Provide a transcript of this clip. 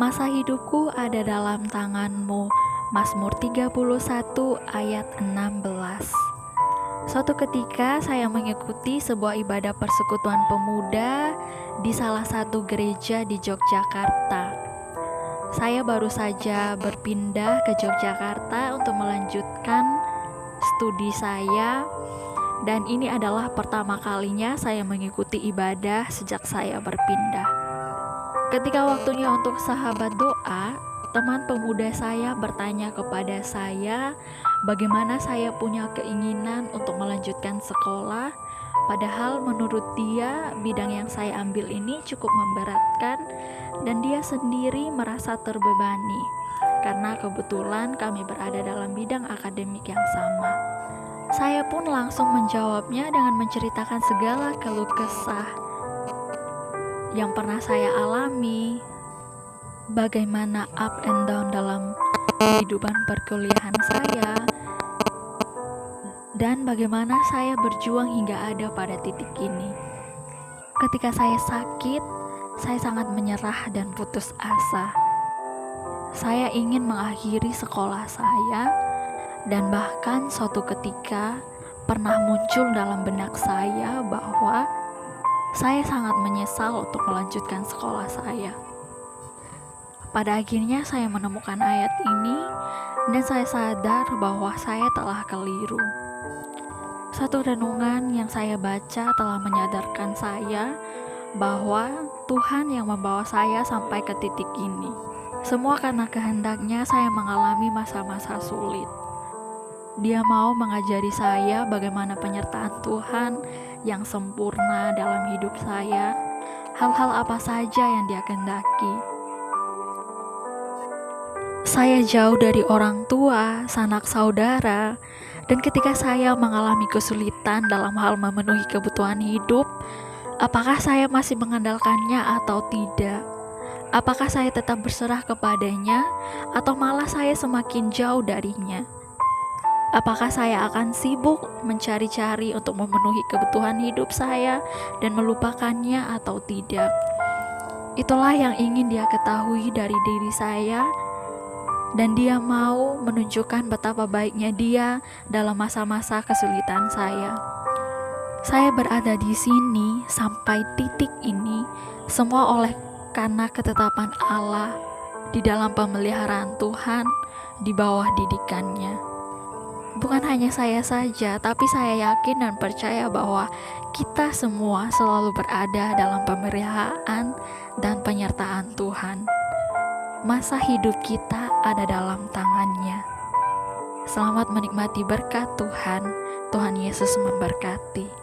Masa hidupku ada dalam tangan-Mu. Mazmur 31 ayat 16. Suatu ketika saya mengikuti sebuah ibadah persekutuan pemuda di salah satu gereja di Yogyakarta. Saya baru saja berpindah ke Yogyakarta untuk melanjutkan studi saya, dan ini adalah pertama kalinya saya mengikuti ibadah sejak saya berpindah. Ketika waktunya untuk sahabat doa, teman pemuda saya bertanya kepada saya bagaimana saya punya keinginan untuk melanjutkan sekolah, padahal menurut dia bidang yang saya ambil ini cukup memberatkan dan dia sendiri merasa terbebani karena kebetulan kami berada dalam bidang akademik yang sama. Saya pun langsung menjawabnya dengan menceritakan segala keluh kesah yang pernah saya alami, bagaimana up and down dalam kehidupan perkuliahan saya, dan bagaimana saya berjuang hingga ada pada titik ini. Ketika saya sakit, saya sangat menyerah dan putus asa. Saya ingin mengakhiri sekolah saya, dan bahkan suatu ketika pernah muncul dalam benak saya bahwa saya sangat menyesal untuk melanjutkan sekolah saya. Pada akhirnya saya menemukan ayat ini dan saya sadar bahwa saya telah keliru. Satu renungan yang saya baca telah menyadarkan saya bahwa Tuhan yang membawa saya sampai ke titik ini. Semua karena kehendaknya saya mengalami masa-masa sulit. Dia mau mengajari saya bagaimana penyertaan Tuhan yang sempurna dalam hidup saya, hal-hal apa saja yang Dia kehendaki. Saya jauh dari orang tua, sanak saudara, dan ketika saya mengalami kesulitan dalam hal memenuhi kebutuhan hidup, apakah saya masih mengandalkannya atau tidak? Apakah saya tetap berserah kepadanya atau malah saya semakin jauh darinya? Apakah saya akan sibuk mencari-cari untuk memenuhi kebutuhan hidup saya dan melupakannya atau tidak? Itulah yang ingin Dia ketahui dari diri saya, dan Dia mau menunjukkan betapa baiknya Dia dalam masa-masa kesulitan saya. Saya berada di sini sampai titik ini semua oleh karena ketetapan Allah di dalam pemeliharaan Tuhan di bawah didikannya. Bukan hanya saya saja, tapi saya yakin dan percaya bahwa kita semua selalu berada dalam pemeliharaan dan penyertaan Tuhan. Masa hidup kita ada dalam tangan-Nya. Selamat menikmati berkat Tuhan. Tuhan Yesus memberkati.